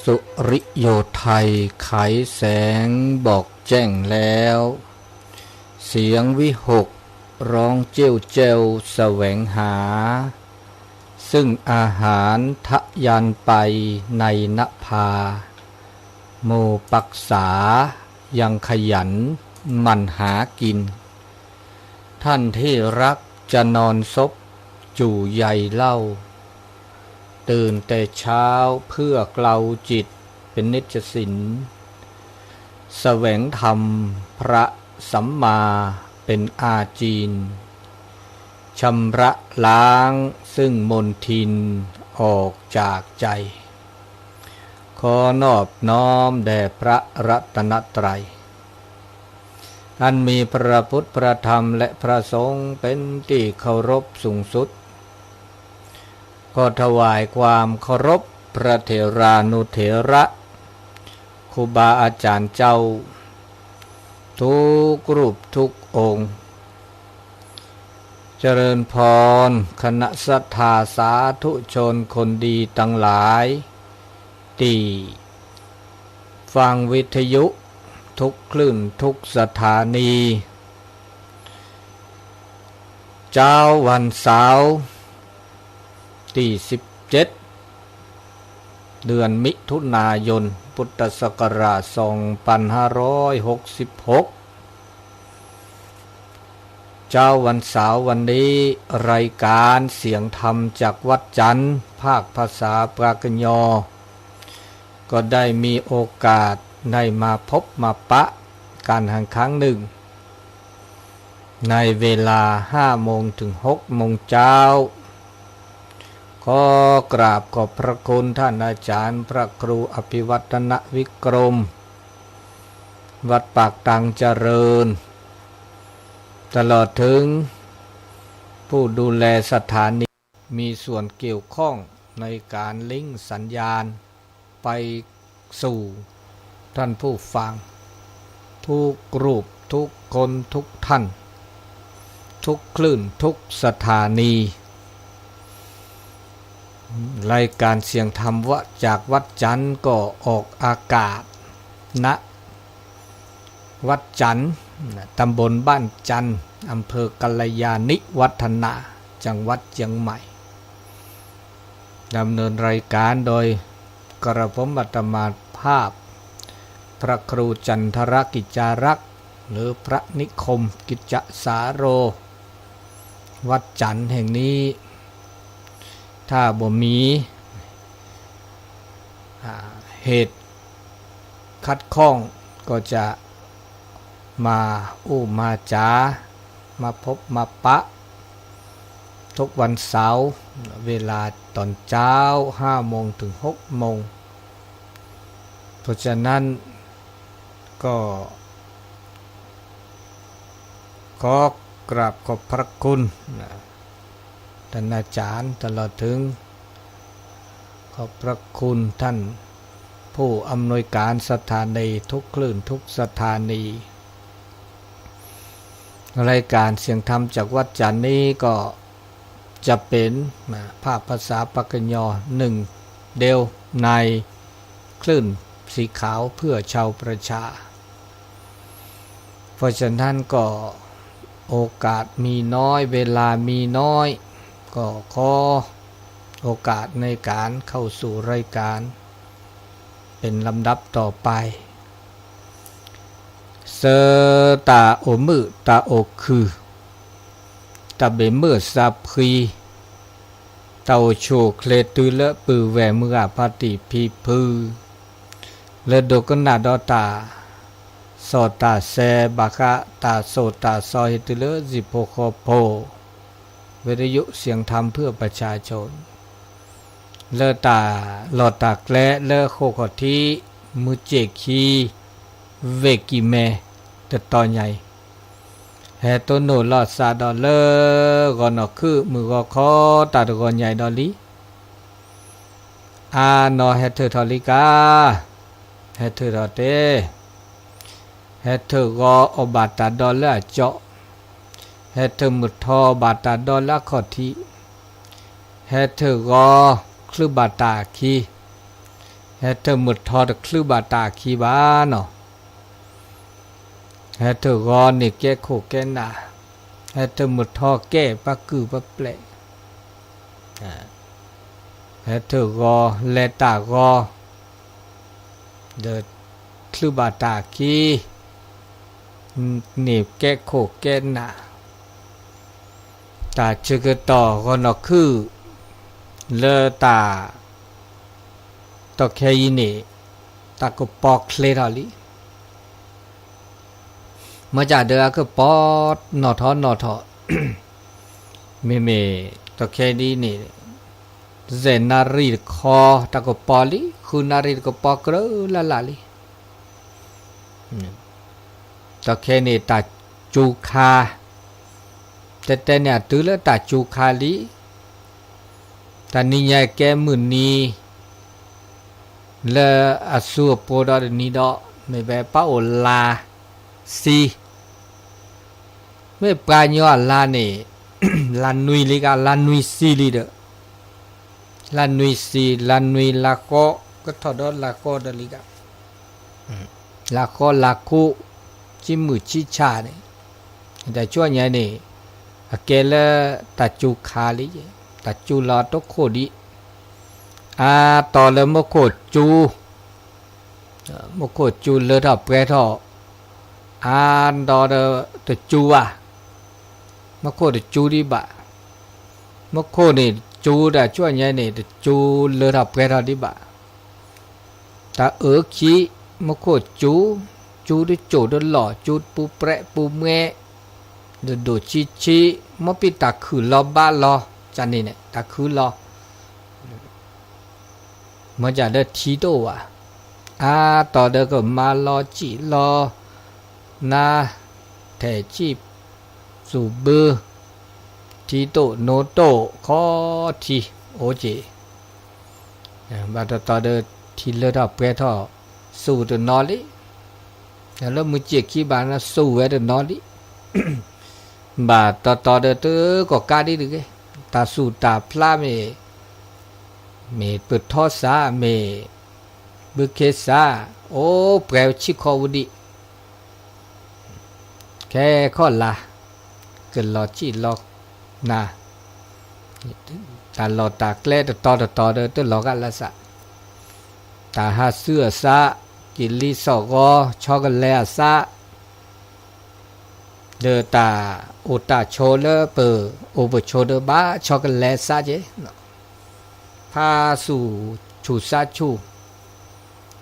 สุริโยไทยไขแสงบอกแจ้งแล้วเสียงวิหกร้องเจ้าเจ้าแสวงหาซึ่งอาหารทะยานไปในนภาโมปักษายังขยันมันหากินท่านที่รักจะนอนซบจู่ใหญ่เล่าตื่นแต่เช้าเพื่อเกลาจิตเป็นนิจสินแสวงธรรมพระสัมมาเป็นอาจีนชำระล้างซึ่งมลทินออกจากใจขอนอบน้อมแด่พระรัตนตรัยอันมีพระพุทธพระธรรมและพระสงฆ์เป็นที่เคารพสูงสุดก็ถวายความเคารพพระเถรานุเถระครูบาอาจารย์เจ้าทุกรูปทุกองค์เจริญพรคณะศรัทธาสาธุชนคนดีทั้งหลายที่ฟังวิทยุทุกคลื่นทุกสถานีเจ้าวันเสาร์ที่17เดือนมิถุนายนพุทธศักราช2566เจ้าวันเสาร์วันนี้รายการเสียงธรรมจากวัดจันทร์ภาคภาษาปรากยอก็ได้มีโอกาสได้มาพบมาปะกันครั้งหนึ่งในเวลา5 โมงถึง6 โมงเช้าขอกราบขอบพระคุณท่านอาจารย์พระครูอภิวัฒนวิกรมวัดปากตังเจริญตลอดถึงผู้ดูแลสถานีมีส่วนเกี่ยวข้องในการลิงก์สัญญาณไปสู่ท่านผู้ฟังทุกรูปทุกคนทุกท่านทุกคลื่นทุกสถานีรายการเสียงธรรมวะจากวัดจันทร์ก็ออกอากาศณวัดจันทร์ตำบลบ้านจันทร์อำเภอกัลยาณิวัฒนะจังหวัดเชียงใหม่ดำเนินรายการโดยกระผมอาตมาภาพพระครูจันทรกิจจารักษ์หรือพระนิคมกิจสาโรวัดจันทร์แห่งนี้ถ้าบ่มีเหตุขัดข้องก็จะมามาจ้ามาพบมาปะทุกวันเสาร์เวลาตอนเช้า5 โมงถึง6 โมงเพราะฉะนั้นก็ขอกราบขอบพระคุณท่านอาจารย์ตลอดถึงขอบพระคุณท่านผู้อำนวยการสถานีทุกคลื่นทุกสถานีรายการเสียงธรรมจากวัดจันทร์นี้ก็จะเป็นภาคภาษาปากยอ1เดียวในคลื่นสีขาวเพื่อชาวประชาเพราะฉะนั้นก็โอกาสมีน้อยเวลามีน้อยก็ขอโอกาสในการเข้าสู่รายการเป็นลำดับต่อไปเสตาโอมือตาโอคือตาเบมือซาพีเตาโชเคลตุเลปือแวมือปฏิพีพือเลดกนาดอตาโสตาเซบากะตาโสตาซอยตุเลจิโพโคโพวิทยุเสียงธรรมเพื่อประชาชนเลตาหลอตาแกละเลโคโคทีมุเจคีเวกิเมตตอใหญ่แฮตโนลอซาดอเลกอนอคือมือกอคอตาตกอนใหญ่ดอลีอานอแฮเททอลิกาแฮเทรอเตแฮเทกออบาตาดอลเจาะแฮเทมุทอบาตาดอลขอทีแฮเทกอคลือบาตาคี แ เฮเธอหมดทอดคลือบาตาคีบาเนาะเฮเธอกอนี่แกโคแกน่าเฮเธอหมดทอแก่ปะกือปะเปลเฮเธอกอเลตากอเดคลือบาตาคีนี่แกโคแกน่าตาเชกต่อก็นอคือเลตาตอแคยินี่ตาก็ปอกเคลทอลีมาจากเดือก็ปอดนอทอเมตอแคดีนี่เจนารีคอตาก็ปอลีคุณนารีก็ปอกเรลาลีตอแคนี่ตาจูคาแต่เนี่ยตื้อแล้วตาจูคาลีตานี่ใหญ่แกมือนีเลอสูปอดอนีดอไม่แบบป้าโอลาซีไม่ปลาญอลานี่ ลานุยลิกาลานุยซีลีเดลานุยซีลานุยลาโคก็ทอดลาโคดลิกาลาโคลาคูจิมือจิชาเนี่ยแต่ช่วงนี้นี่เกลตาจูคาลีตาจูลาตโคดีต่อเลยมโคจูเลยถ้าเปรทอดอตจูมโคตจูดีบะมโคนี่จูแต่ช่วงนี้นี่จูเลยถ้าเปรทดีบะตาขี้มโคจูดิโจดหล่อจูปูเปรปูเมดูชีมปิตาคือลอบ้าลอจันนี่เนี่ยตาคือลอมันจะได้ทีโตต่อเด็กก็มาลอจีลอนาเทจีสูบือทีโตโนโตคอทีโอเจบัดต่อเด็กทีเลือดเปรทอสูดนอลิแล้วมือเจียขี้บานะสูเวดนอลิบาต่อเด็กตัวก็กาดีดึกตาสูตาพลาเมปิดทอสาเมบุเคสาโอ้เปลวชิคอวดีแค่ข้อละเกิดหลอจีหลอกนาตาหลอตาแกล้ต่อเดินตัวหลอกกันละสะตาหาเสื้อซากิลิสอกอช็อกโกแลตซาเดตาโอตาโชเลเปอโอเปโชเดบ้าช็อกโกแลตซาเจพาสู่ชูซาชู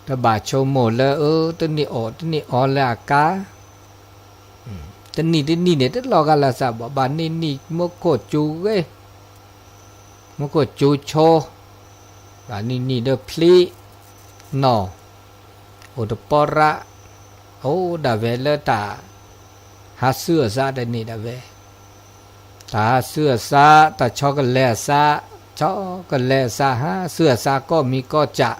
ตบาโชโมเลตัวนี้ละกาตัวนี้เนี่ยตัวลอกันละซะบานี่มโคจูเว้มโคจูโชบานี่เดพลีนอโอตปอระโอดาเวลตาหาเสื้อซาได้นี่ดาเวตาเสื้อซาตาช็อกโกแลตซาช็อกโกแลตซาฮะเสื้อซาก็มีก็จะ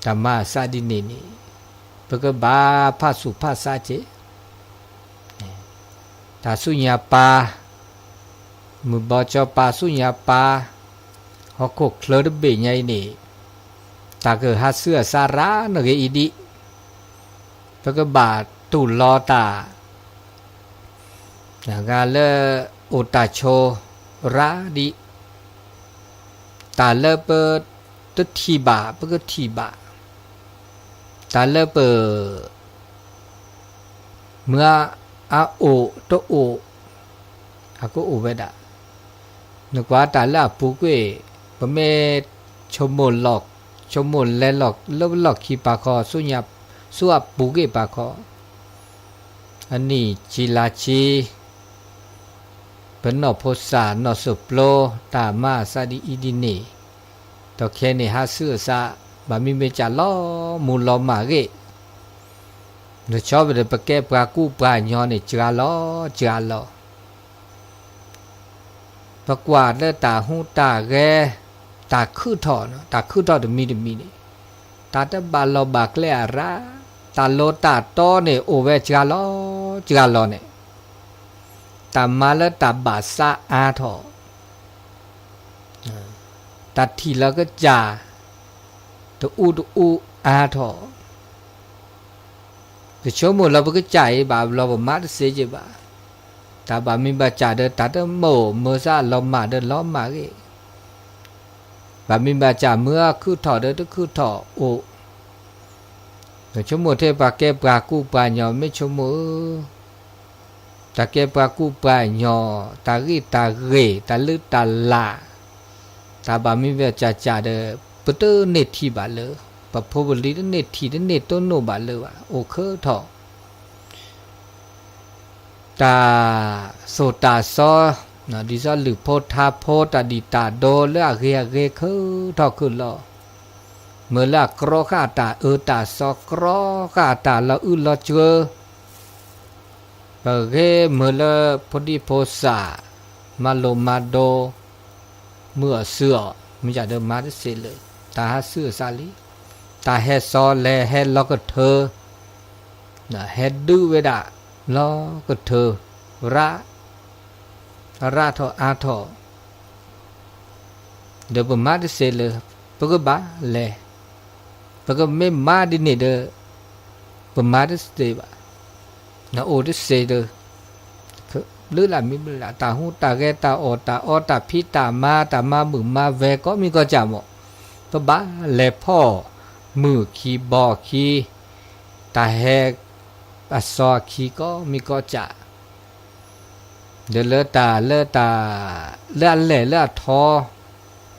ธรรมะซาดินีนี่เพื่อบาพาสุภาษาเจตาสุญญาปามือบอจอปาสุญญาปาฮอกโคเคลดเบยไงนี่ตาเกิดหาเสื้อซาระนกอีดีเพื่อบาตุลอตาอย่างาเลโอตาโชระดีตาเลเปิดตุทีบาเพื่อทีบาตาเลเปิดเมื่อโอโตโอก็โอเวดานึกว่าตาลาปุกเวปเมชมลหลอกชมลแลหลอกลบหลอกขีปาคอสุญญาสุอปุกเกปาคออันนี้จิลาชีเป็นนอโพสานอสุปโลตามาซาดีอีดินีตอแค่นี้หาเสื้อซาบามีเมจาล้อมูลล้อมาเกเนชอบเลยปะแกปลากู้ปลาญอนี่จาล้อปะกวาดแล้วตาหูตาแกตาคือถอเนาะตาคือถอดมีนี่ตาตะบาลอบากแลอาราตาโลตาโตเนี่ยโอเวจาล้อเนี่ยตามาแล้วตาบาซาอาถอตาทีแล้วก็จ่า ตูอาทอก็ชมเราก็ใจบาเราบ่มาเสียจิบาตาบามีบาจ่าเดตาเดโมเมื่อซาเรามาเดล้อมมาเกบามีบาจ่าเมื่อคือถอเดตคือถอโอก็ชมเทปาแกปากูปาญอไม่ชมตาแกปากูปาญอตากีตาเรตาลึตาลาตาบามีบาจ่าเดปะเตเนทีบาเลปะโพบลีเนทีเนต้นโนบาเลวะโอเคถอตาโซตาซอนะดิซอหรือโพธาโพตาดิตาโดเลอะเกคือทอคือลอเมื่อละกรอคาตาตาซอกรอคาตาละลอเจอปะเกเมื่อละพอดีโพสามาโลมาโดเมื่อเสือมันจะเดินมาได้เสเลยตาเสือซาลีตาเฮซอแลเฮลอกเธอนะเฮดูเวดาลอก็เธอราทออาทอเดี๋ยวผมมาได้เสร็จเลยปกบ้าเลยปกไม่มาดิเนี่ยเด้อผมมาได้เสร็จบ้านะโอ้ได้เสร็จเลยหรือละมีละตาหูตาแกตาอตาพิตามามือมาเวก็มีก็จำหมดปกบ้าเลยพ่อมือขีบอขีตาแหกปัสสาวะขี้ก็มีก็จะเดี๋ยวเลือตาเลือดแหล่เลือดทอ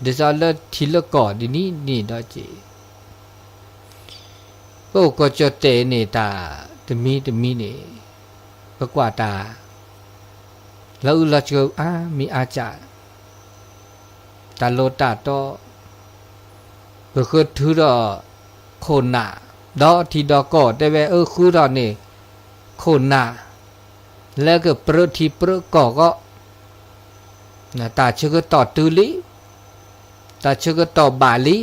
เดี๋ยวจะเลือดทีละก่อดีนี่ดอจีพวกก็จะเตะนี่ตาตะมีนี่ประกว่าตาแล้วเราจะมีอาจารย์ตาโลตาโตเพื่อคือถือดอโคนหนาดอที่ดอก่อได้แวคือดอนี่คนหน้าแล้วก็เปรทีเปรก่อก็นะตาชื่อก็ต่อตุลีตาชื่อก็ต่อบาลี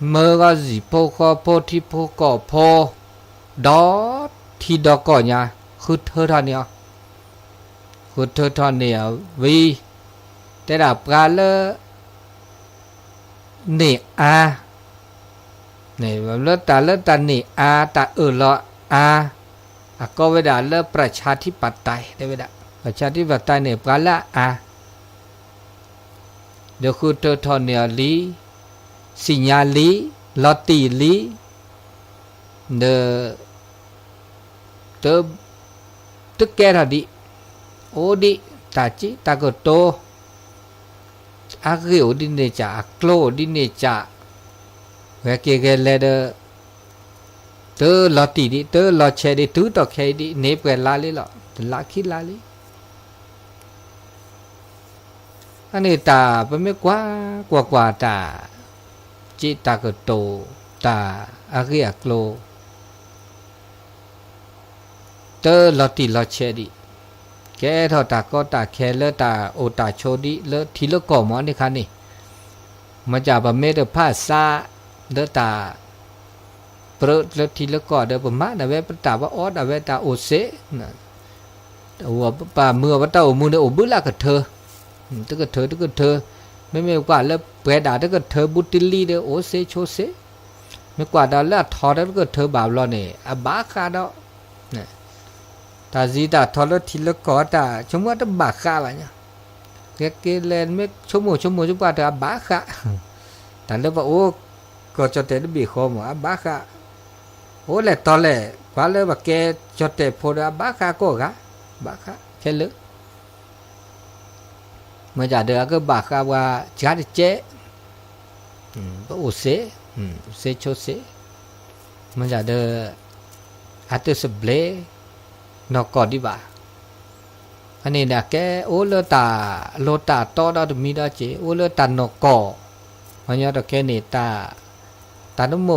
เมื่อก็สิโพก็โพที่โพก่อโพดอที่ดอก่อเนี่ยคือเธอท่านเนี่ยคือเธอท่านเนี่ยวีแต่ดับการเลเนี่ยเนี่ยแบบเลิศตาเนี่ยตาละก็เวลาเลิกประชาธิปไตยได้เวลาประชาธิปไตยเนี่ยปลาละเดี๋ยวคือเธอทอนเนี่ยลีสิญญาลีลอตีลีเดตึกแกทดิโอดิตาจิตากโตอาเกอดิเนจ่าโกลดิเนจ่าเวกเกเลเดเตอลอตีดิเตอลอเชดิตูตอเคดิเนปเกลาลิลอลาคิลาลิอันนี้ตาเป็นไม่กว่าตาจิตากโตตาอาเกอโกลเตอลอตีลอเชดิแกทอตาก็ตาแคเลตาโอตาโชดิเลทีละก่อมอนี่คันนี่มาจากบะเมเดภาษาเลตาเปรตละทีละก่อเดบมาดาเวปตาว่าออดาเวตาโอเซนะหัวปาเมื่อว่าตาโอมูเนโอบุลากะเธอตึกเธอไม่กว่าแล้วเปดาตึกเธอบุติลีเดโอเซโชเซไม่กว่าดาแล้วทอดตึกเธอบาบลอนี่อบาคาดอนะตาจีตาทอดทีละก่อตาชมว่าตบาคาบะเนี่ยเกเลนไม่ชมจุกว่าตาบาคาแต่แล้วว่าโอ้ก็จะเตะบีคอมว่าบาคาโอ้แหละตอนแหละกว่าเลยว่าแกจะเตะพอดาบาคาก็กะบาคาแค่ลึกเมื่อจะเดือก็บาคาว่าจัดเจก็โอเซโชเซเมื่อจะเดืออัตสเบลนอกกอดีบ่าอันนี้นะแกโอเลตาโลตาโตดามีดาเจโอเลตานอกกอมันยอดแกเนตานุโม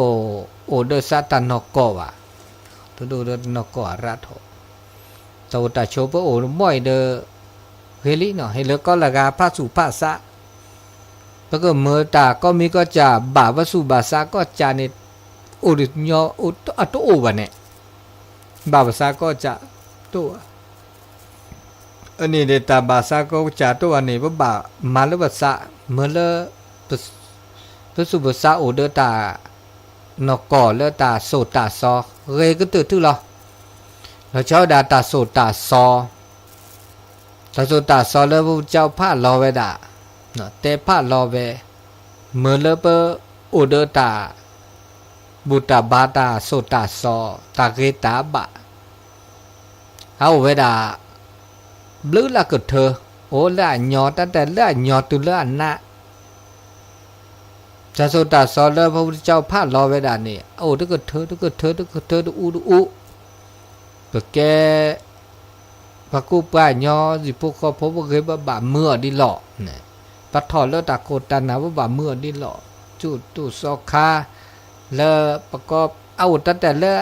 โอเดซาตานอกกอว่ะตัวดูเดนอกกอรัฐโตตาโชเปโอมอยเดเฮลิเนาะเฮเลก็ละกาพระสุภาษะแล้วก็เมื่อตาก็มีก็จะบาวสุบาษะก็จะเนโอดิญอโออัตโอวะเนี่ยบาษาก็จะตัวอันนี้เดตาบาษาก็จะตัวอันนี้ว่าบามาลภาษาเมื่อละภ สุภาษาโอเดตานกอเลตาโซตาซอเรก็ตื่นที่เราเจ้าดาตาโซตาซอตาโซตาซอแล้วพระเจ้าพาลอเวดาเนาะแต่พาลอเวเมื่อเลเปโอเดตาบุตาบาตาโซตาซอตาเกตาบะเอาเวดาบลือละก็เธอโอ้ละหยอตั้งแต่ละหยอตุละนะจะโซตาซอแล้วพระพุทธเจ้าพาลอเวดานี่โอ้ทุกเธออูปะแกปะกูป้าหยอสิพวกเขาพบว่าเคยบะเมื่อดิหลอเนี่ยปะถอดแล้วตาโกตานาว่าบะเมื่อดิหลอจุดตุซอคาแล้วประกอบเอาตั้งแต่ละ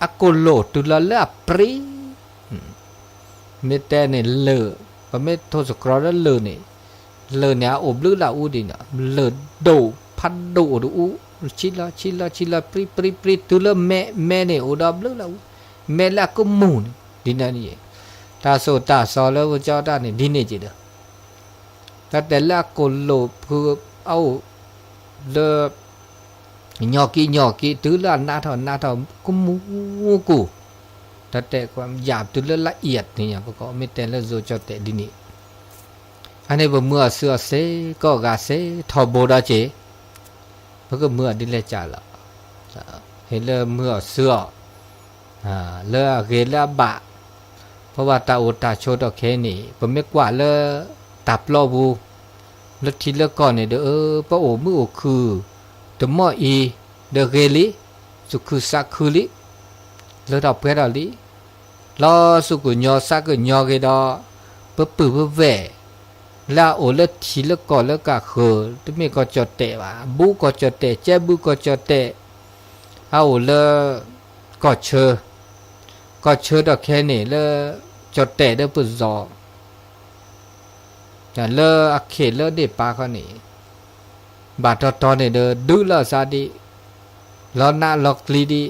อะโกโลตุละละปรีเมตแต่เนี่ยเลอปะเมตโทสกรอแล้วเลอเนี่ยเลอเนี่ยอบลือละอูดิเนี่ยเลอโดพัดโดดูอูชิลาปรีตุละแม่เนี่ยโอดอบลือละอูแม่ละก็มูนดินานี่ตาโซตาซอแล้วเจ้าตาเนี่ยดิเนี่ยจีเด้อแต่ละโกโลคือเอาเลอ nhỏ kỳ tứ là na thọ cũng mua củ ta tệความหยาบ tứ làละเอียดนี่ก็ก็ไม่แต่ละโซจะแต่ดินี่อันนี้บ่เมื่อเสือเสก็กาเสทอโบดาเจมันก็เมื่อดิเลจ่าละเห็นเลยเมื่อเสือเลอเกลบะเพราะว่าตาอุตาโชดอกแค่นี้บ่ไม่กว่าเลอตับลอบูแล้วทีละก่อนเนี่ยเด้อพระโอมือคือตมออีเดเกลิสุขุสักคุลิแล้วดอกเพชรลิลอสุกุญอสักกุญอเกดอปะปือเวแล้วโอเลทีละก่อนแล้วก็คือตมีก็จดเตะว่าบุก็จดเตะเจ็บบุก็จดเตะเอาเลก็เชอดอกแค่นี้แล้วจดเตะได้ปุ่นจอแต่เลอเขตเลอเด็ดปาเขานี่บาดตอนเนี่ยเด้อดูละซาดิลอนาล็อกลีดิ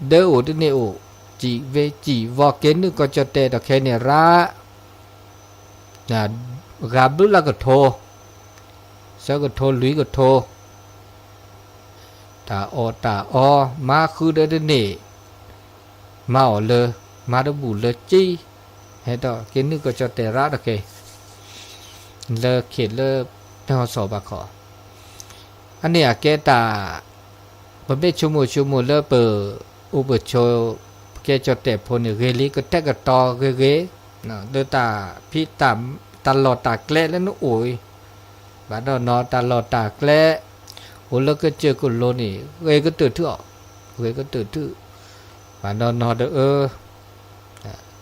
เด้อโอดิเนโอจีเวจีวอเกนนึก็จะเตะดอกแค่เนี่ยระกาบดูละก็โทซะก็โทลุยก็โทตาอมาคือเด้อนี่มาอเลมาดบุเลจีให้ดอกเกนนึก็จะเตะระดอกแค่เลอเขตเลอไปหอสอบบาขออันนี้แกตาผมไม่ชั่วโมงแล้วเปิดอุปโชแกจะเตะพลเกลีก็แทกกับตอเกนะเดินตาพี่ตลอดตาแกล้แล้วนู้โอยบาดนอตลอดตาแกล้โอแล้วก็เจอกุลโลนี่ก็ตื่นทื่อบาดนอเด้อ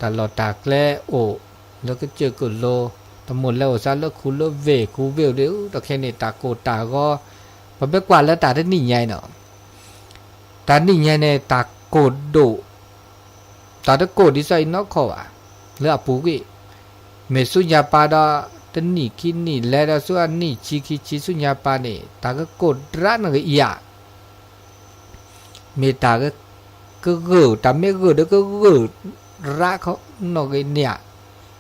ตลอดตาแกล้โอแล้วก็เจอกุลโลทั้งหมดแล้วซะแล้วคูเวเดี๋ยวตะแค่นี้ตาโกตาก็พอไปกว่าแล้วตาได้หนีใหญ่เนาะตาหนีใหญ่เนี่ยตาโกดโดตาได้โกดดิไซน์นอกเขาอ่ะเลือปูกิเมสุญญาปาดาตหนีคินี่แล้วส่วนนี่ชีสุญญาปาเนี่ยตาก็โกดร้านก็อีอ่ะเมตาก็ตาไม่เด้อก็รักเขานอกไอ้เนี่ย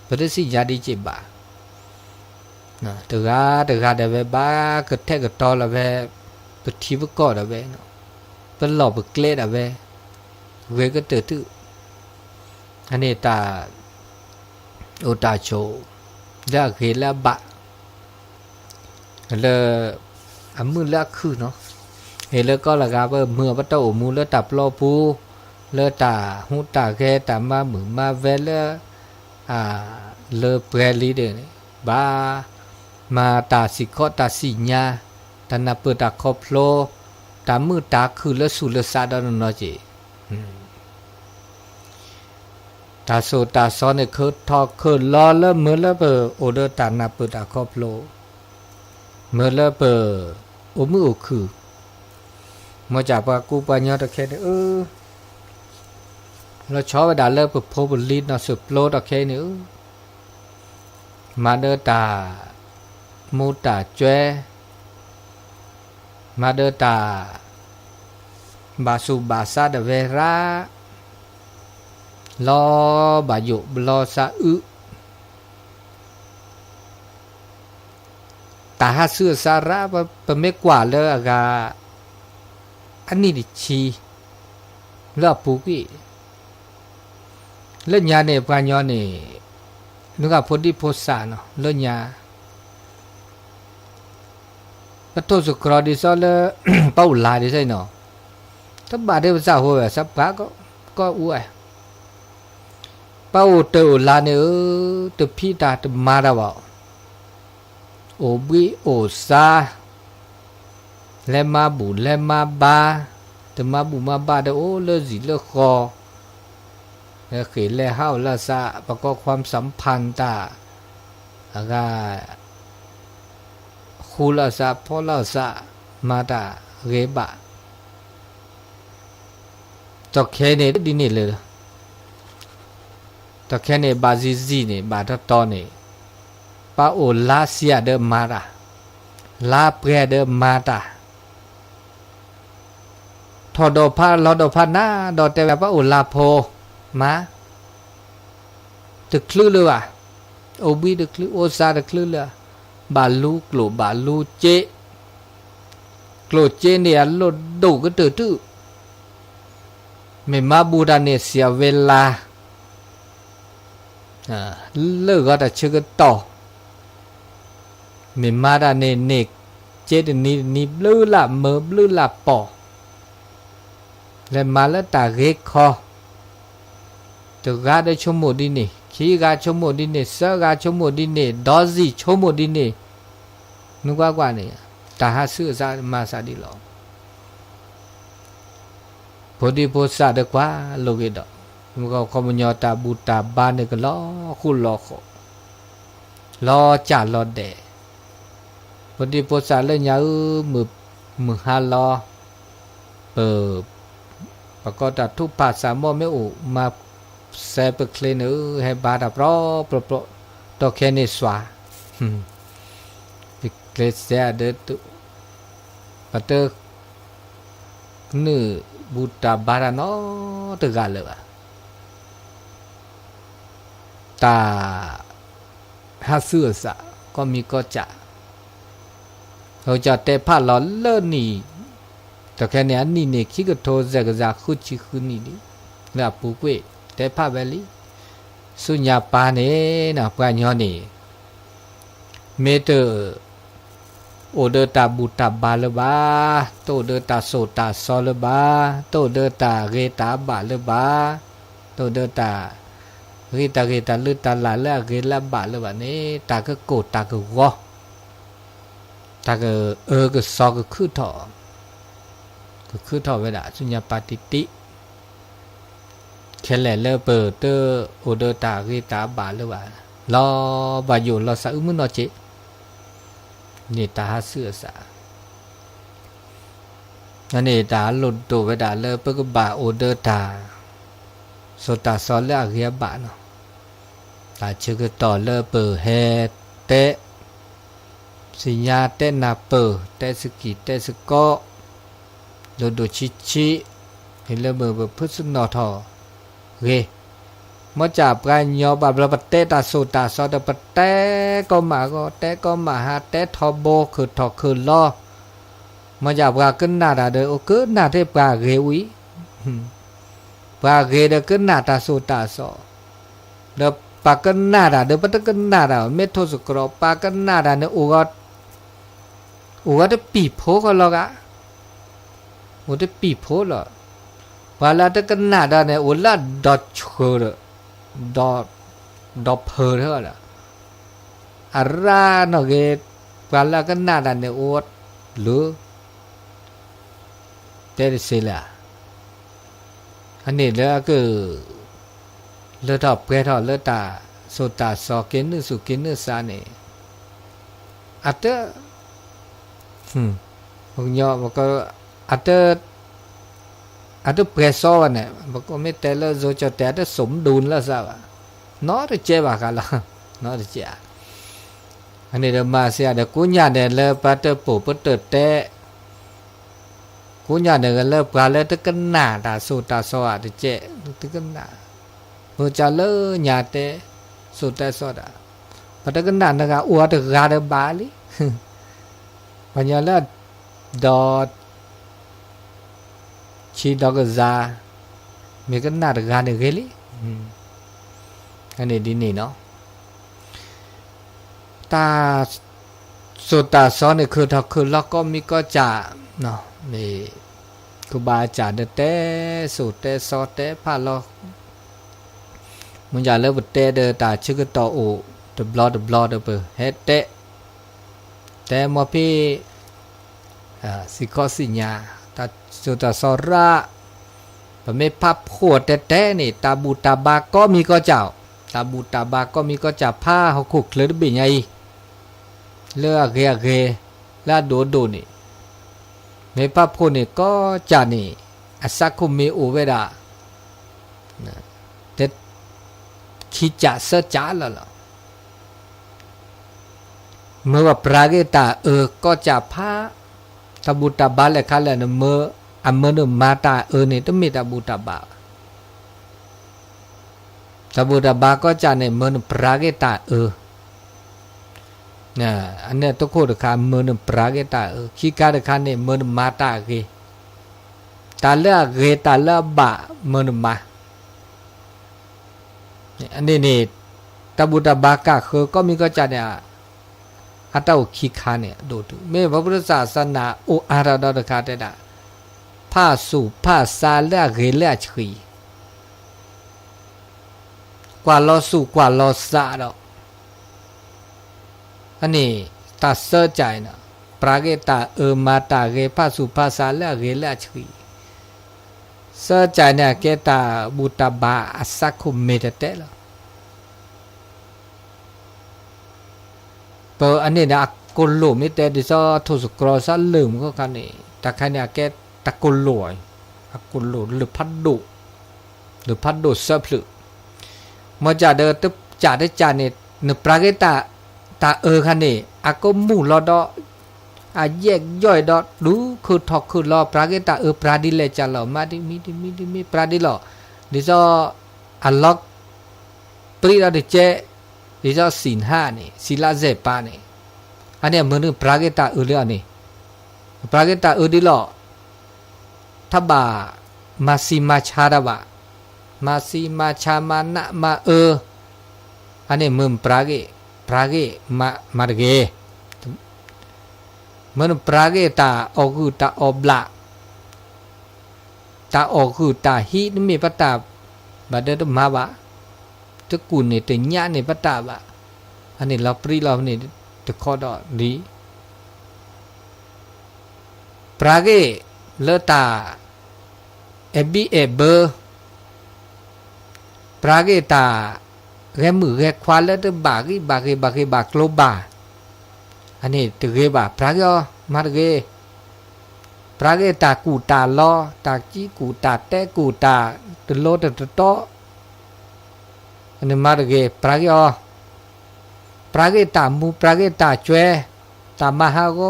เพราะได้สิญาดีจิบะtừ ra để về ba cái thế cái to là về cái thi với cỏ là về nó cái lò bực lê là về cái tự anh ấy ta ô ta chỗ ra cái là bạ là mưa là khử nó thì là có là gà bờ mưa bắt đầu mưa là tập lo pu là ta hút ta ghe ta ma về là là preli để baมาตาสิขอตาสิญาตานาเปิดตาคอพโลตามือตาคือละสุลสาดอนนอจิตาโซตาซอนเนี่ยคือทอคือรอแล้วเมื่อแล้วเปอโอเดอตานาเปิดตาคอพโลเมื่อแล้วเปอโอมือคือมาจากปากูปัญญาตะแค่เราชอบไปด่าเลิกเปอโพบลีนอสุโลตะแค่เนี่ยมาเดอตามูตาเจมาเดตาบาสุบาซาเดเวราลอบายุลอซาอึต ตาหาเสื้อสาระปะไม่กว่าเลยกาอันนี้ดิชีเลือปูกีเล่นยาเนี่ยปานยอเนี่ยนึกว่าพอดีโพสาเนาะเล่นยาก็โทษสุกรอดิซอเลเป้าลาดิใช่เนาะถ้าบาดได้ภาษาหัวสับปะก็อ้วยเป้าเตอลาเนี่ยตัวพี่ตาตัวมาดาวโอบิโอซาเลมาบุเลมาบาตัวมาบุมาบาเดโอเลจิเลคอแล้วเขียนแล้วเฮาละซะประกอบความสัมพันธ์ตาอากาคูละซะพอละซะมาตาเรบะตอกแค่นี้ดินี่เลยตอกแค่นี้บาซินี่บาตตอนี่ปาโอลาเซียเดมาราลาเปรเดมาตาทอดอพาลอดอพานาดอแต่ปาโอลาโพมาตึกคลื่นเลยว่ะโอบีตึกคลื่นโอซาตึกคลื่นเลยบาลูกลูบาลูเจกลูเจเนี่ยโลดดูก็ตื้อไม่มาบูดาเนี่ยเสียเวลาเลิกก็แต่เชื่อก็ต่อไม่มาดาเนี่ยเนกเจดนี่บลื้อละเมื่อบลื้อละปอแล้วมาแล้วตาเรคคอตัวกาได้ชมโมดินี่ขี้กาชมโมดินี่เสือกาชมโมดินี่ดอซีชมโมดินี่นึกว่าเนี่ยตาหาซื้อซามาซาดิหรอพอดีพอซาเด็กว่าโลกิดมันก็คอมญอตาบูตาบานเนี่ยก็ล้อคุล้อขอล้อจ่าล้อเดะพอดีพอซาเลยยามือหาล้อประกอบตัดทุกภาษาโมไม่อุมาเซปเคลนให้บาดาโปรตอแค่นี้สวาเคลเซียเดตุปัตเตอร์นึบูตาบาราโนตกาเลวะตาหาเสื้อสะก็มีก็จะเราจะเตะผ้าหล่อเลิศนี่แต่แค่นี้นี่เนี่ยคิดก็โทรจะคุชิคุนี่ดิแล้วปุ๊กเวแต่ผ้าเบลีสุญญาปาเนี่ยนะปานยอนี่เมเตอโอเดตาบูตาบาลบาโตเดตาโซตาซอลบาโตเดตาเรตาบาลบาโตเดตาเรตาลืตาลาเลเรลาบาลบาเนี่ยตาก็โกตาก็วอตาก็ก็ซอก็คือถอเวลาสุญญาปาติติแค่แหล่เลเปอร์เตอโอเดตาเรตาบาลบารอบาอยู่รอสะอึมนอเจนี่ตาหาเสื้อสาอันนี้ตาหลุดตัวไปด่าเลยเพื่อบาโอเดอร์ตาโซตาซอลเลอเรียบะเนาะตาชื่อก็ต่อเลยเปิดเฮเตสิญญาเตนาเปิดเตสกิเตสโกโดโดชิเห็นเลยเบอร์พุทธนอทอเรมาจากปลายยอบาบลาปเตตาโซตาซอดปเตก็มาก็เตก็มาหาเตทอโบคือทอคือล้อมาจากปลาขึ้นหน้าดาเดอโอคือหน้าเทปลาเรวิปลาเรเดขึ้นหน้าตาโซตาซอเดปลาขึ้นหน้าดาเดปตขึ้นหน้าดาเมทโทสกรอปลาขึ้นหน้าดาเนอุกอดปีโพก็ลอกะอุดปีโพลอปลาละตขึ้นหน้าดาเนอุลาดอชเรดอเพอเท่าละอาราโนเกตปลาละกันนาดันเนอวดหรือเตเรเซล่าอันนี้แล้วก็เลือดอเปรทอเลือดตาโซตาซอกินนึสุกินนึซาเนอัตเตอพวกยอมันก็อัตเตอเปรซอเนี่ยมันก็ไม่แต่ละโซจะแต่ได้สมดุลแล้วซะว่านอจะเจ็บอะกันละนอจะเจ็บอันนี้เดี๋ยวมาเสียเดี๋ยวกูญาเนี่ยเลยปะเตอปูปะเตอเตะกูญาเนี่ยเลยปลาเลยตะกันหน้าตาสูตาสวัสดิ์เจ็บตะกันหน้าเมื่อจะเลยญาเตสูตาสวัสดิ์ปะตะกันหน้าเนี่ยก็อวดกาเดบาลี ปัญญาละดอชีดอกซามีกันนาดกานเกลิอันนี้ดีนี่เนาะตาสุตตาสอนนี่คือถ้าคือแล้วก็มีก็จะเนาะนี่ครูบาอาจารย์เตสุเตสอเตพาลอมันอย่าเลิกเตเดตาชื่อก็ต่อโอเดบลอเดเปเฮเตแต่มอพี่สิข้อสิญาตาสุตตาสอระปะเมพับขวดเตนี่ตาบูตาบาก็มีก็เจ้าตาบูตาบาก็มีก็จะผ้าเขาขุกเลยเป็นไงเลือกเกลาโดนี่เมพับขวดนี่ก็จะนี่อาศักคุมีอุเวดาแต่ขี้จะเสจ้าแล้วเมื่อว่าปราเกตาก็จะผ้าตาบูตาบาเลยค่ะแล้วเมื่ออันเมื่อมาตานี่ต้องมีตาบูตาบาตาบูตาบาก็จะเนี่ยเมื่อปราเกตาเนี่ยอันเนี้ยทุกคนค่ะเมื่อปราเกตาขี้กาเด็กค่ะเนี่ยเมื่อมาตาเกตาเลือกเกตาเลือกบะเมื่อมาอันนี้นี่ตาบูตาบากะคือก็มีก็จะเนี่ยอัตตาขี้คาเนี่ยดูดูไม่พระพุทธศาสนาโออาราดอคาเตดาผ้าสูผ้าซาเลือกเกเลือกชีกว่าเราสู่กว่าเราซาดอกอันนี้ตาเสือใจนะปราเกตามาตาเกผ้าสูผ้าซาเลือกเกเลือกชีเสือใจเนี่ยเกตาบูตาบาอัสคุมเมตเตละเปออันนี้นะกุลโลมิเตดิซอทุสกรอซะลืมก็กันนี่แต่ใครเนี่ยแกตะกุลโลยกุลโลหรือพัดดุหรือพัดดุเซพลุมาจ่าเดอตึบจ่าได้จ่าเนี่ยหนึ่งปราเกตาตาคันนี่อาก็มู่รอดอแยกย่อยดอดูคือทอกคือรอปราเกตาปราดิเลจ่าหล่อมาดิมีปราดิหล่อดิซออัลล็อกปรีดาดิเจดิซอศีลห้านี่ศีลาเจปานี่อันนี้เหมือนปราเกตาเลยอันนี้ปราเกตาดิหล่อทับบามาซีมาชาดาบะมาซีมาชามานะมาอันนี้มึงปราเกมาร์เกมันปราเกตาออกุตาอบลาตาออกุตาฮีนมีปตาบาเดตมาบะตะกุนนี่แต่ญานี่ปตาบะอันนี้เราปรีเรานี่ตะขอดอดีปราเกเลตาบีเบอร์ปราเกตาแกมือแกควาแล้วตบากีบากโลบาอันนี้ตะเกบาปราเกมาร์เกปราเกตากูตาลอตาจีกูตาเตกูตาตโลตตโตอันนี้มาร์เกปราเกตามูปราเกตาจวยตามหาโก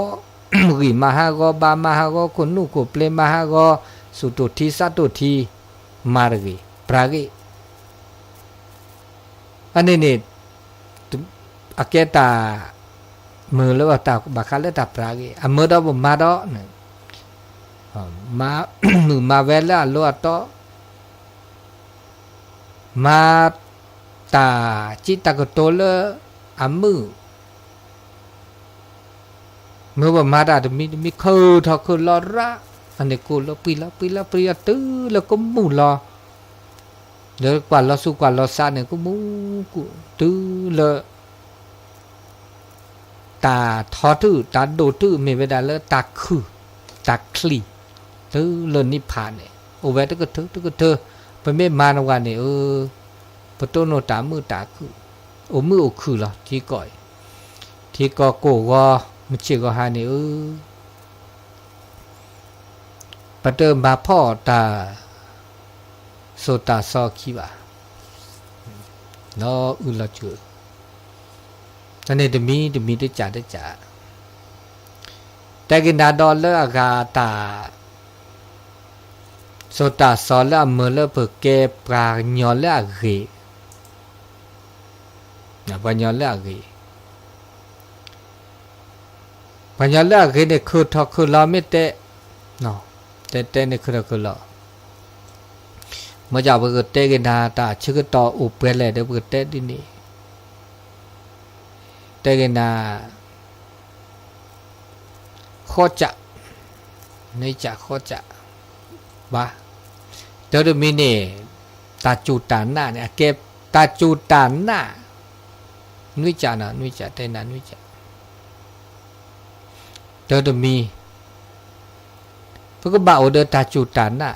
กีมหาโกบามหาโกคนนุโกเปลมหาโกสุตุทีสัตุทีมาร์เกปราเกอันนี้นี่อาเกตามือแล้วว่าตาบักคัลตาปราเกอมือดอบมาดอเนี่ยมามือมาเวลาลัวโตมาตาจิตากโตเลอมือว่ามาดามีคือทอคือลอระอันนี้กูลปีละตื้อแล้วก็มูลอเดี๋ยวกว่าเราสู้กว่าเราซาเนี่ยก็มูกูตื้อเลยตาทอตื้อตาโดตื้อมีเวลาเลยตาคือตาคลีตื้อเลยนิพพานเนี่ยโอเวตก็เธอไปไม่มาในวันนี้ปะโตโนตามือตาคือโอมือโอคือเหรอที่ก่อยที่ก็โกก็มันเชื่อก็หานี่ปะเติมมาพ่อตาโซตาซอคีบะเนาะอุลาจูตอนนี้จะมีได้จ่าแต่กินดาดอลเลอร์อากาตาโซตาซอลเลอร์เมื่อเลอเปิดเก็บปลาหยอลเลอร์เกนะปลาหยอลเลอร์เกป ปัญญาละเกเนี่ยคือทอคือลาไม่เตะเนาะเตะเตะเนี่ยคือลาเมื่อจะไปก็เตะกันนาตาชื่อก็ต่ออุปเปเลยเดี๋ยวไปเตะที่นี่เตะกันนาข้อจะในจะข้อจะบ้าเดี๋ยวมีเนี่ยตาจูตาหน้าเนี่ยเก็บตาจูตาหน้านุ้ยจ่านะนุ้ยจ่าเต้นนะนุ้ยจ่าเดี๋ยวมีพวกก็บ่าวเดินตาจูตาหน้า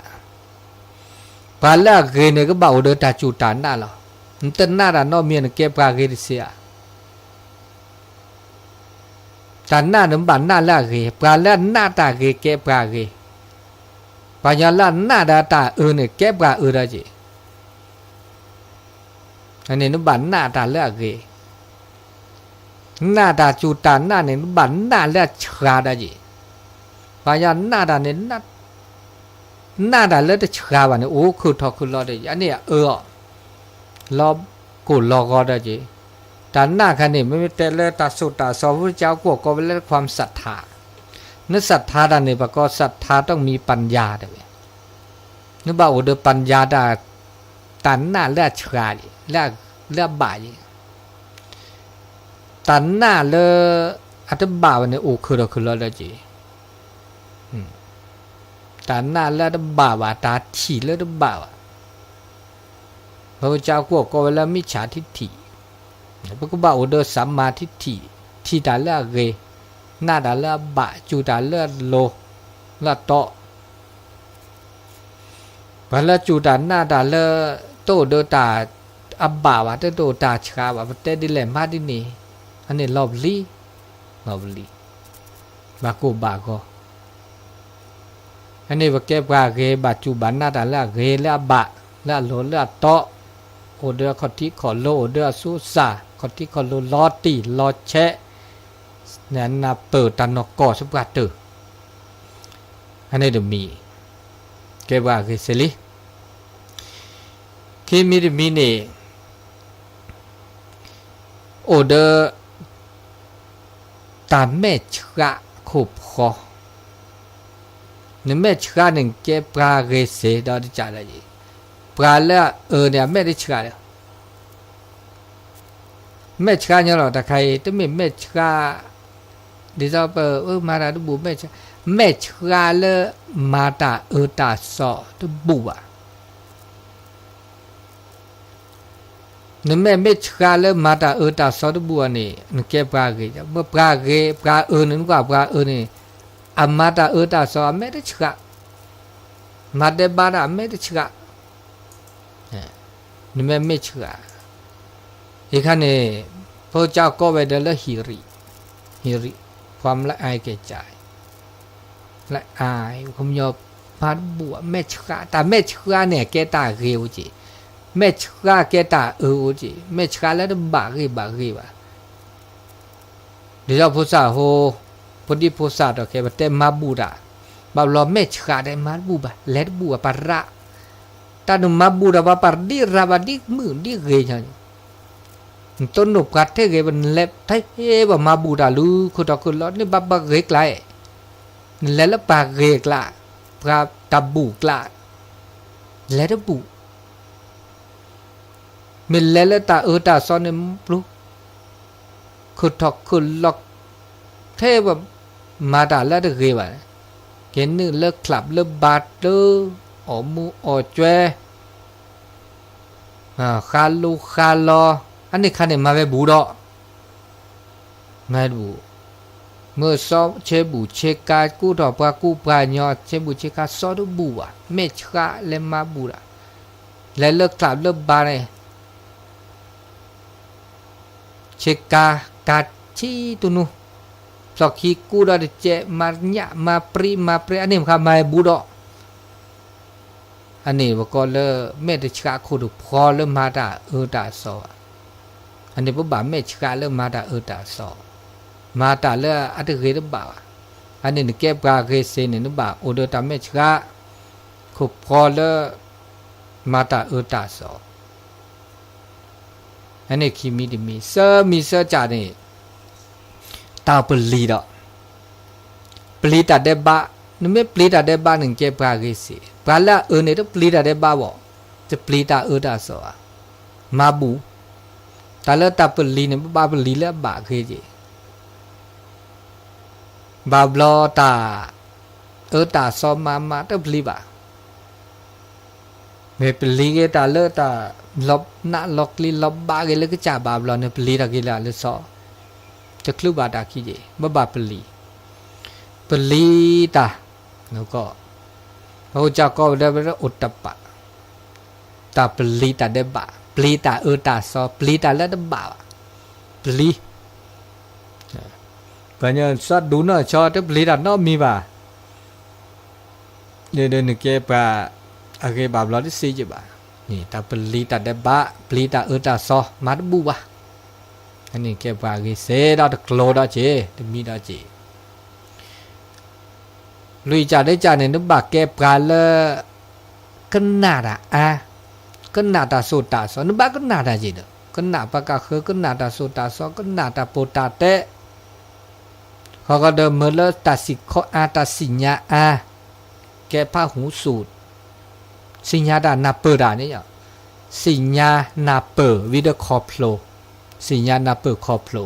ปลาละเกเนี่ยก็บ่าวเดินตาจูตาหน้าหรอมันเต้นหน้าด่านนอกเมียนเก็บปลาเกดิเสียตาหน้าหนึ่งบานหน้าละเกปลาละหน้าตาเกเก็บปลาเกปัญญาละหน้าดาตาเนี่ยเก็บปลาได้จีอันนี้นุบันหน้าตาเลือกเกหน้าตาจูตาหน้าเนี่ยนุบันหน้าเลือกชาได้จีปัญญาหน้าตาเนี่ยหน้าตาเลือกชาวันนี้โอ้คือทอคือรอได้อันนี้รอกูรอก็ได้จีแต่หน้าคันนี้ไม่เป็นแต่เลือกตาสุดตาสอบพระเจ้าก็เป็นเรื่องความศรัทธานึกศรัทธาด้านนี้ประกอบศรัทธาต้องมีปัญญาด้วยนึกว่าโอ้เดปัญญาได้ตันหน้าเลือดชาดิเลือดบ่ายตันหน้าเลือดอัตบ่าวันนี้โอ้คือเราเลยจีตันหน้าเลือดบ่าวตาถีเลือดบ่าวพระเจ้าก็เวลามิจฉาทิฏฐิพระก็บ่าวเดสัมมาทิฏฐิที่ตาเลือดเกหน้าตาเลือดบ่าจูตาเลือดโลเลือดโตพอแล้วจูตาหน้าตาเลือดโตเดตาอับบาวะเตโตตาชาวะเตดิเลมาดินีอันนี้ลอบลีบากูบาก็อันนี้ว่าเก็บกาเกบาจูบันหน้าตาละเกละบะละโลละโตโอเดอขอที่ขอโลโอเดอสุสาขอที่ขอโลลอตีลอแชะเนี่ยนับเปิดตันนกอสุกาตืออันนี้เดี๋ยวมีเก็บกาเกเสลีที่มีเนี่ยโอเดอตามแม่ชะขบคอเนี่ยแม่ชะหนึ่งเก็บปลาเกษดอดิจ่าเลยปลาแล้วเนี่ยแม่ได้ชะเลยแม่ชะเนี่ยหรอแต่ใครต้องมีแม่ชะดิจ่าเปมาดาตุบุแม่ชะเลยมาตาตาสอตุบุอ่ะนี่แม่ไม่ชาเลยมาตาตาสอดบัวนี่นึกแก่ปลาเกยเมื่อปลาเกยปลานึกว่าปลานี่อามาตาตาสอไม่ได้ชามาเดบาระไม่ได้ชานี่แม่ไม่ชาอีกขั้นนี้พระเจ้าก็ไปเดินละฮิริความละอายแก่ใจละอายผมยอมมาบัวแม่ชาแต่แม่ชาเนี่ยแกตาเรียวจีแม่ชาเกตาจีแม่ชาแล้วบากีวะเดี๋ยวพุทธะโหพอดีพุทธะดอกแกบัดเตมาบูดาบ่าวรอแม่ชาได้มาบูบะเล็ดบัวปะระตานุมาบูดาบะปะดีราบดีมือดีเกยจังต้นนกกัดเทเกบันเล็บไทเอบ่มาบูดาลูคุตะคุลอนี่บะบะเกกไลแล้วปะเกกละปะตะบูกละแล้วบูมิลเลลตาตาซอนมปลุคุทอกคุลอกเทบมาตาละเกวะเกนเลิกคลับเลิกบาดเดอมูอจเวคาลูคาลออันนี้คันนี้มาเวบูดอมาบูเมื่อซ้อมเชบูเชกากูดอปากูปาญอเชบูเชกาซอดบูอะเมชกาเลมาบูระและเลิกคลับเลิกบาดเนี่ยเชกากาชีตุนุสอกขีกูดอเจมาญะมาปริอันนี้มันมาบูดออันนี้ว่าก็เลเมตชกาคูดุพอเลมาตาตาซออันนี้ปุ๊บบ่าเมตชกาเลมาตาตาซอมาตาเลอัตเกรบ่าอันนี้เก็บกาเกเซนี่นบ่าโอเดตาเมตชกาคูพอเลมาตาตาซออันนี้คิมีดิมีเซอจ่านี่ตาเปลีดอ ลีตาเดบะนึไม่ปลีตาเดบะหนึ่งเก็บปลาเกสิปลาละเนี่ยต้องปลีตาเดบะบ่จะปลีตาตาสอมาบูตาละตาปลีเนี่ยบาปลีละบะเกจิบาบลอตาตาสอมาต้องปลีบะเมื่อปลีเกตาละตาลบน่าล็อกลีลบบาเกเลยก็จ่าบาบลอเนี่ยปลีตาเกละเลยสอจะคลุบาตาขี้เจบาปลีปลีตาแล้วก็พระเจ้าก็ได้ไปอุตตปะตาปลีตาเดบะปลีตาตาสอปลีตาละเดบะปลีปัญญาสัตดูน่ะชอเตปลีตาน่ะมีบ่าเดี๋ยวนึกเก็บปะอาเกบาบลอที่ซีจิบ่านี่ตาปลีตาเดบะปลีตาตาสอมาดบูบ่าอันนี้เก็บปะเกเสดาตะโคลดาเจตมีดาเจลุยจ่าได้จ่าเนี่ยนึกบักแกปลาเลกันนาดกันนาดาโซตาสอนึกบักกันนาดาจีเดกันนาปากาคือกันนาดาโซตาสอกันนาดาโปตาเตเขาก็เดิมเมื่อเลตาสิขอตาสิญญาแกพาหูสูตรสิญญาดานาเปอร์ดาเนี่ยสิญญานาเปอร์วิดคอพโลสิญญานาเปอร์คอพโล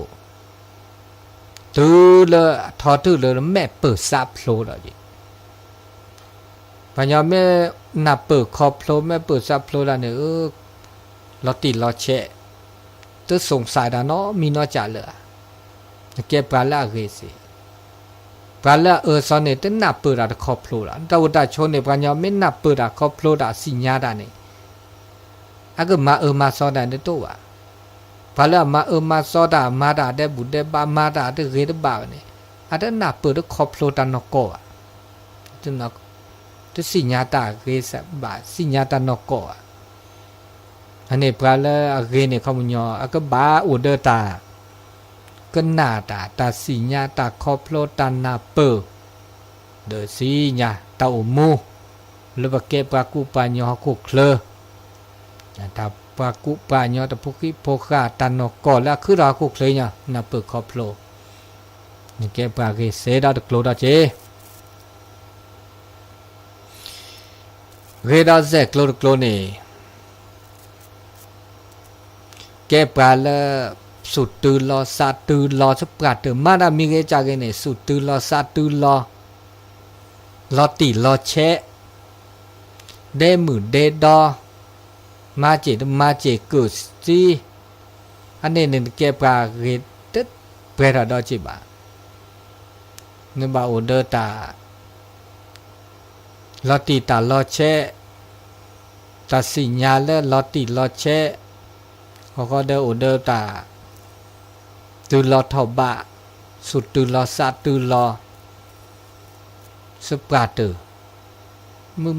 ตูเลทอตูเลแม่เปิดซาพโลดาจีปัญญาแม่นับเปิดคอพโลแม่เปิดซับพโลแล้วเนี่ยลอติลอเชะตัวสงสัยดาเนาะมีนอจ่าเลยแกปลาละเกสิปลาละสอนเนี่ยตัวนับเปิดดาคอพโลละแต่ว่าตาชนเนี่ยปัญญาไม่นับเปิดดาคอพโลดาสิญญาดาเนี่ยอาก็มาสอนดาเนี่ยตัวปลาละมาสอนดามาดาได้บุเดบามาดาได้เกดบาเนี่ยอาจจะนับเปิดคอพโลดานกโกะจนนักตัวสิญญาตาเกษบาสิญญาตานกโกะอันนี้ปลาละเกเนี่ยเขามุญญอก็บาอุเดตาก็นาตาสิญญาตาคอพโลตานาเปอเดสิญญาตาอุมูหรือว่าเก็บปลากุปาญญอคุเคลตาปลากุปาญญอตาพุกิโพคาตานกโกแล้วคือราคุเคลเนี่ยนาเปอคอพโลนี่เก็บปลาเกเสดาตะโกลดาเจเรดาเซกโลดโกลนี่แกปลาละสุดตือลอซาตือลอสปราดมาดามีเกจากเนี่ยสุดตือลอซาตือลอติลอเชะเดมือเดดอมาเจเกิดซีอันนี้เนี่ยแกปลาเรตเปรดาดอจิบะเนี่ยบาโอเดตาลอติตาลอเชะตาสิญญาและลอติลอเชะเขาก็เดอโอเดอตาตือลอทอบะสุดตือลอซาตือลอสปราตือ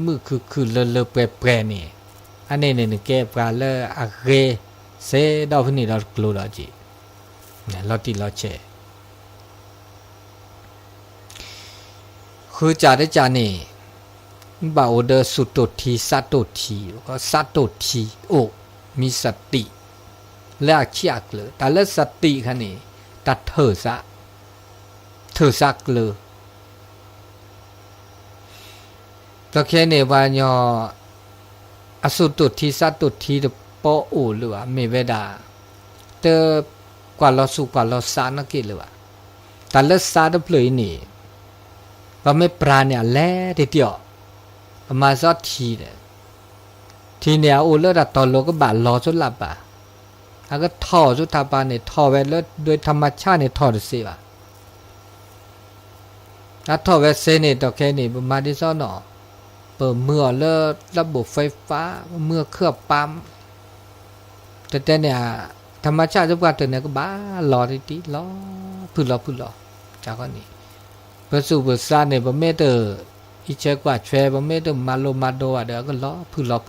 มือคือเลเปรนี่อันนี้เนี่ยแกปลาเลอะเรเซดอกนี่เรากลัวแล้วจีเนี่ยลอติลอเชะคือจ่าได้จ่านี่บาโอเดอร์สุดโตทีสัตโตทีก็สัตโตทีโอมีสติและเชียกเลยแต่ละสติคันนี้ตัดเถอซักเลยตะแค่เนี่ยวันยออสุดโตทีสัตโตทีเดปอโอหรือว่าเมเวดาเตกว่าเราสุกว่าเราสานักกิหรือว่าแต่ละสาดเพลยนี่ว่าไม่ปราเนี่ยแลเดียวมาซอทีเนี่ยทีเนี่ยโอเลอร์ตอนโลก็บาดรอจนหลับอ่ะแล้วก็ท่อสุดทาปาเนี่ยท่อไว้แล้วโดยธรรมชาติเนี่ยท่อได้สิว่ะแล้วท่อไว้เซเนี่ยต่อแค่นี้ประมาณที่ซ้อหนอเปิดเมื่อเลอระบบไฟฟ้าเมื่อเครื่องปั๊มแต่เนี่ยธรรมชาติทุกวันเนี่ยก็บ้ารอทีรอพื้นรอจากก็นี่เพื่อสู่เพื่อสร้างเนี่ยประเมตอีเชกว่าแชร์บ่แม่ตมาโลมาโดอ่ะเด้อก็ล้อพื้นล้อ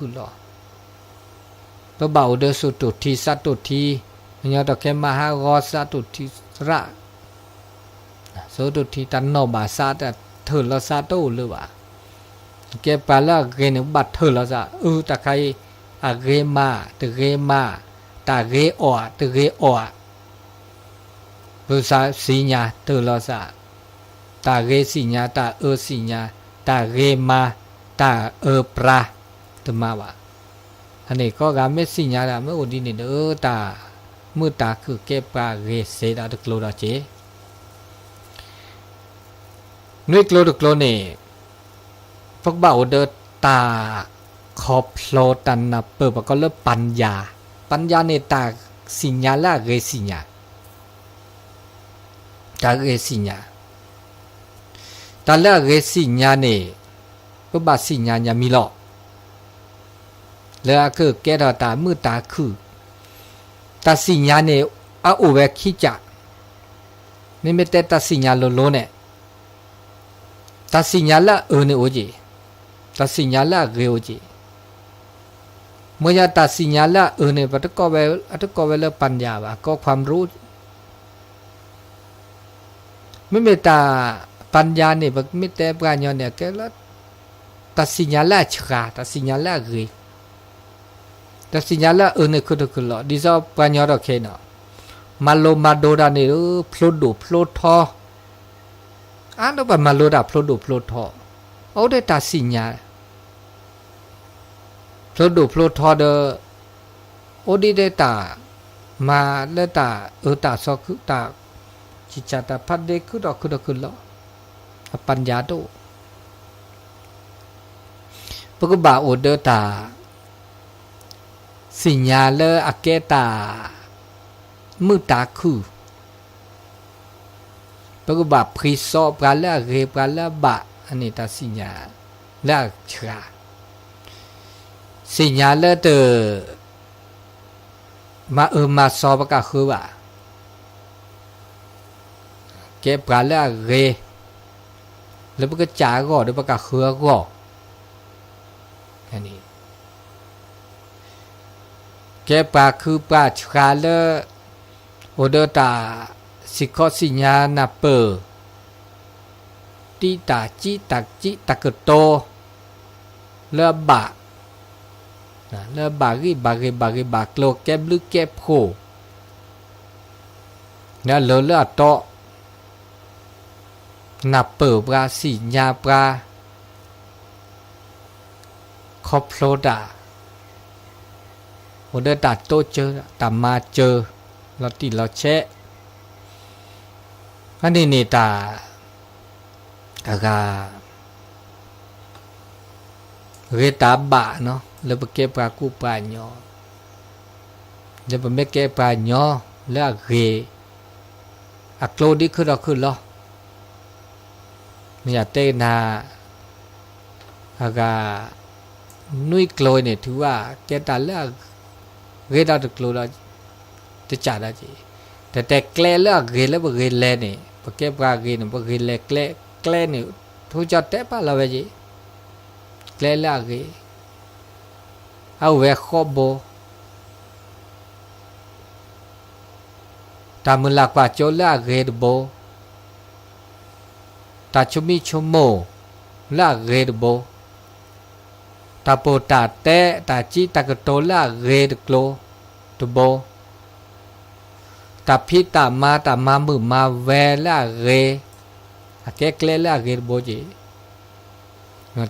บ่เบาเด้อสุดตุทีสัตตุทีญาตะแค่มหารอสัตตุทีระสุตุทีตันโนบาซาตะเถิดละซาโตหรือว่าแกปาละเกนบัดเถิดละซะตะไคอะเกมาตะเกมาตะเกอตะเกอภาษาสีญาเถิดละซะ ตาเรสิญญาตาสิญญาตาเรมาตาปราตมาวะอันนี้ก็กาเมสิญญาละเมื่อวันนี้เนี่ยตาเมื่อตาคือเก็บปลาเรเซดาตะโกลดาเจนุ้ยโกลดโกลเนี่ยพวกบ่าวเดตาขอบโพลตันนะเปิดก็เริ่มปัญญาเนี่ยตาสิญญาละเรสิญญาตาเรสิญญาตาละเรสิญญาเนี่ยพวกบ่าวสิญญาเนี่ยมีหรอกแล้วก็แกดตามือตาคือตาสิญญาเนี่ยเอาไว้ขี้จักนี่ไม่แต่ตาสิญญาโลเนี่ยตาสิญญาละเนี่ยโอจีตาสิญญาละเรโอจีเมื่อตาสิญญาละเนี่ยปัตตก็เวลปัญญาว่าก็ความรู้ไม่มีตาปัญญาเนี่ยไม่แต่ปัญญาเนี่ยแกละตาสิญญาละชราตาสิญญาละเรแต่สิญญาละเนี่ยคือหล่อดิซอปัญญาเราแค่เนาะมาโลมาโดดาเนี่ยพลุดูพลุทออันนั้นเป็นมาโลดาพลุดูพลุทอเอาได้ตาสิญญาพลุดูพลุทอเดอโอดีได้ตามาเลตาตาสอคือตาจิตตาพัดเดคือดอกคือหล่อปัญญาโตปกบ่าโอเดตาสิญญาเลอเกตามือตาคือปกบ่าพริโซปราละเรปราละบะอันนี้ตาสิญญาละชราสิญญาเลอเตอมาซอปกะคือว่าเกปราละเรแล้วปกจาก็เดปกะคือก็อันนี้แกปาคือปาชาเลโอเดตาสิขอสิญญาณเปอติตาจิตักโตเลบะเลบาริบาโกลแกบลึกแกบโคเนี่ยเลโตนับเปอปราสิญญาปราคอพโลดาโอเดตัดโตเจอตามมาเจอเราติดเราแชะอันนี้นี่ตาอากาเรตาบะเนาะแล้วไปเก็บปลากูปลาญอจะไปไม่เก็บปลาญอแล้วเรอะโกลดิคือเราคือล้อไม่อยากเต้นาอากานุ้ยโกลเนี่ยถือว่าแกตาแล้วเรดาตกลัวเราจะจ่าได้จีแต่แกล้แล้วเกล้แล้วเกล้เนี่ยพอแกปลาเกเนี่ยพอเกล้แกล้เนี่ยทุกจัดแต่ปะเราไปจีแกล้แล้วเกเอาเวขโบตามุลักว่าโจล่าเกดโบตาชุมิชุโมล่าเกดโบตาโปตาเตตาจิตากโตล่าเรดโกลตุโบตาพิตามามือมาเวล่าเรแกเกลล่าเรดโบจี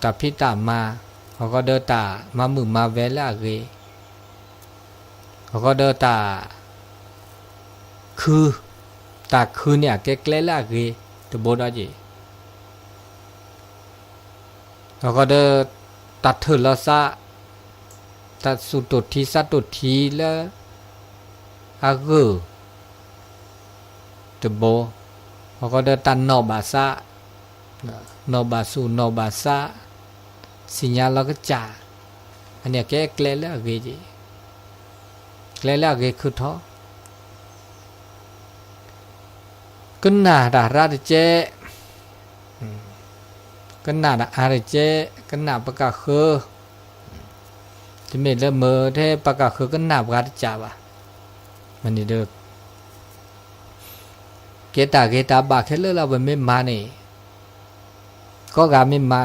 ตาพิตามาเขาก็เดินตามามือมาเวล่าเรเขาก็เดินตาคือเนี่ยแกเกลล่าเรตุโบได้จีเขาก็เดินตัดเถิดละซะตัดสุดตุทีสัตตุทีแล้วอากูตโบเขาก็เดินตันนอบาซะนอบาสูนอบาซะสิญญาเราก็จ่าอันนี้แกเกลแล้วเกจีเกลแล้วเกคือท้อก็น่าด่าราดเจก็น่าด่าอะไรเจก็น่าประกาศคือจะไม่เลิกมือเทประกาศคือก็น่าประกาศจ่าว่ะมันนี่เด็กเกตาบาแค่เลิกเราไปไม่มาเนี่ยก็กาไม่มา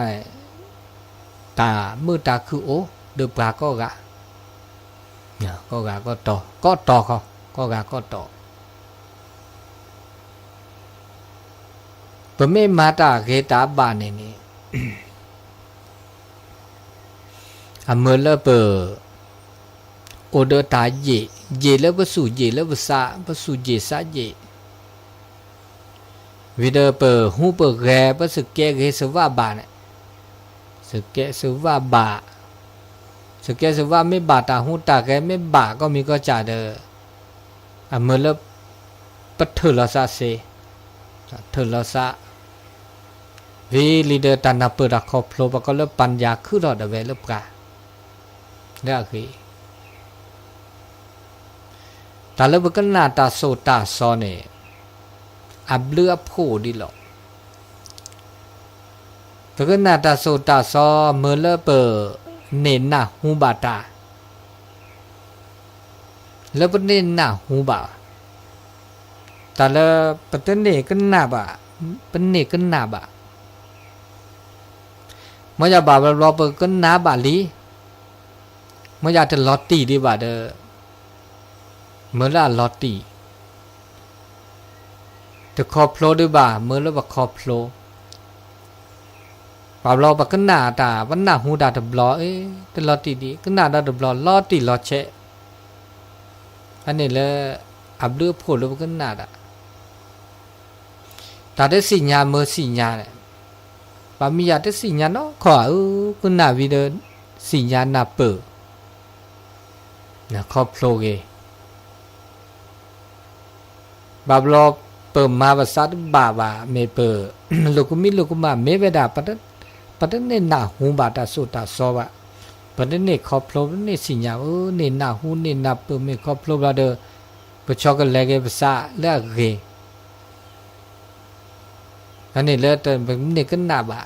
ตามือตาคือโอ้เดือบปลาก็กาเนี่ยก็ต่อเขาก็กาก็ต่อ ปเมมาตาเกตาบานนี่อเมลเปโอเดตาเยแล้วบสุเยแล้วบสาบสุเยสาเยวิเดเปหูเปแกบสเกเกสวาบานสเกสวาบาสเกสวาไม่บาตาหูตาแกไม่บาก็มีก็จ่าเดอเมลปะเถลซาเซเถลซาวีลีเดตันนาเปรักคอพโลปก็เลปัญญาคือรอดเวลปกาเนี่ยคือแต่แล้วก็นาตาโซตาซอเนอับเลือโพดิหรอกแต่ก็นาตาโซตาซอเมื่อเลเปเนน่าหูบาตาแล้วเป็นเนน่าหูบาแต่แล้วเป็นเนก็นาบะเป็นเนก็นาบะเมื่อจะบาบรอเปก็นาบาลีเมื่อจะลอตตีดีบาเดอเมื่อละลอตตีแต่คอพโลดีบาเมื่อละว่าคอพโลบาบรอปก็นาตาวันนาหูดาตบลอแต่ลอตตีดีก็นาดาตบลอลอตตีลอเชอันนี้เลยอับเลือโผล่แล้วก็นาดาแต่ได้สิญญาเมื่อสิญญาเนี่ยปามียาได้สิญญาเนาะขอก็นาวิเดสิญญานาเปอนะคอพโลเกบาบลอเปิมมาภาษาบาบาเมเปอลูกมิลูกมาเมเวดาปัตเนนาหูบาตาสุตาซอบะปัตเนคอพโลเนสิญญาเนนาหูเนนาเปเมคอพโลบาเดปชอกเลเกภาษาละเกอันนี้เลยแต่เป็นเนกันนาบะ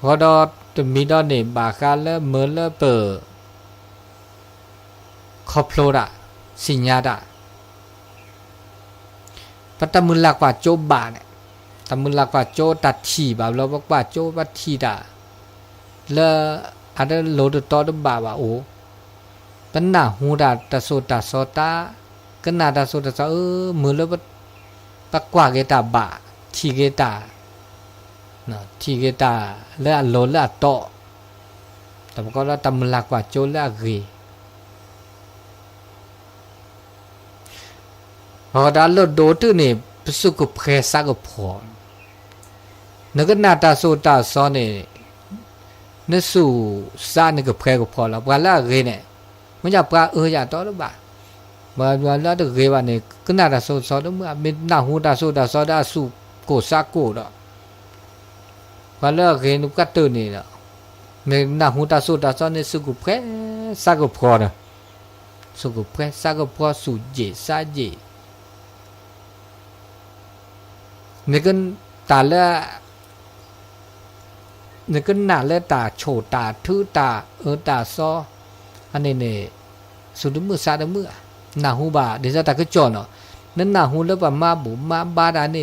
พอดอจะมีดอเนี่ยบาคาละเมื่อละเปคอพโลระสิญญาดาปัตตมุลักว่าโจบาเนี่ยตมุลักว่าโจตัดชีบาเราบอกว่าโจวัดทีดาแล้วอันนั้นโลดตอดบาว่าโอปัญหาหูดาตะโซตาโซตาก็นาตาโซตาโซมือแล้วปักกว่าเกตาบาทีเกตาเนาะทีเกตาแล้วโลแล้วโตแต่ก็แล้วตมุลักว่าโจแล้วเกพอดาลโดตุเนี่ยสุกุเพสักพอนึกนาตาโซตาซอเนี่ยนึกสู่ซานึกเพก็พอแล้วว่าละเกเนี่ยมันจะปลาอย่าต่อหรือเปล่าว่าละเกว่าเนี่ยก็นาตาโซซอแล้วเมื่อเป็นนาหูตาโซตาซอดาสู่โกซาโกดอกว่าละเกนุกัตตุนี่เนาะมันนาหูตาโซตาซอเนี่ยสุกุเพสักพอนะสุกุเพสักพอสู่เจซาเจนี่ก็ตาละนี่ก็หน้าละตาโฉตาทือตาตาซออันนี้เนี่ยสุดมือซาดมือหน้าหูบาเดี๋ยวจะตาก็จอเนาะนั่นหน้าหูแล้วป่ะมาบุมาบาดอันนี้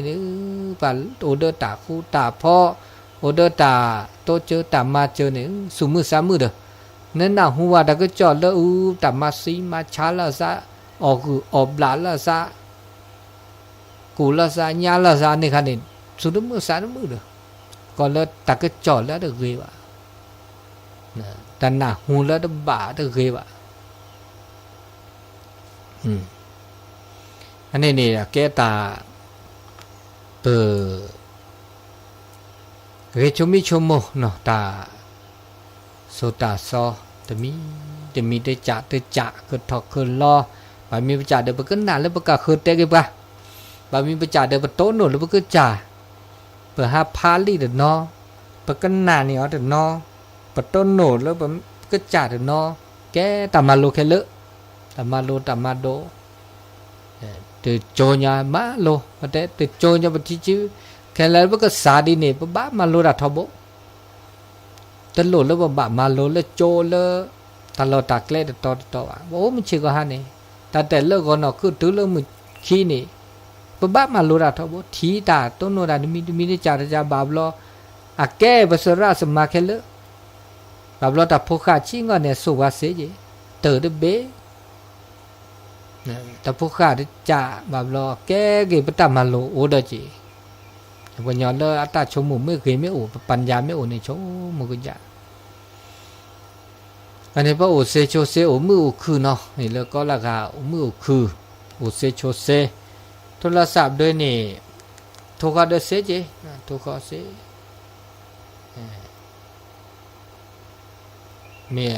ป่ะโอเดอตาคูตาพ่อโอเดอตาโตเจอตามาเจอเนี่ยสุมือซามือเด้อนั่นหน้าหูว่าตาก็จอแล้วตามาซีมาชาละซาออกออกบลาละซากูละซาญาละซานี่คันนี่สุดมือซามือเด้อก็แล้วตาก็จอแล้วเด้อเกว่านะแต่หน้าหูแล้วเด้อบาเด้อเกว่าอันนี้นี่แกตาเปเรชมิชโมเนาะตาโซตาซอตะมีได้จะก็ทอกคือรอบามีประจาเดบกันนานแล้วประกาศคือเตกบ่บามีประจาเดบโตโนแล้วก็จ่าเปิดหาพาลีเดนอประกันนานนี่อ๋อเดนอปโตโนแล้วก็จ่าเดนอแกตามาโลแค่เลตามาโลตามาโดtừ cho nhà má lô mà thế từ cho nhà một chứ cái này bất cứ xả đi nè bả mà lô đặt thọ bộ tên lô nó bả mà lô nó cho nó ta lô tạc lên to bố mình chỉ có hai này ta để lô còn nó cứ tứ lô mình khi nè bả mà lô đặt thọ bộ thí ta tôi nói là mình đi trả ra bà lo à cái bữa sau ra sớm mà cái lô bà lo tập phô khá chỉ ngon nè số quá xế gì từ đó béแต่พวกข้าได้จ่าแบบรอแกเก็บประจำมาโลโอเดจี วันย้อนเลยอัตตาชมหมู่ไม่เคยไม่อุปัญญาไม่อุในชมมุกยะอันนี้พระอุเซโชเซอุมืออุคือเนาะนี่แล้วก็ราคาอุมืออุคืออุเซโชเซโทรศัพท์ด้วยนี่โทรเข้าด้วยเซเจโทรเข้าเซเมีย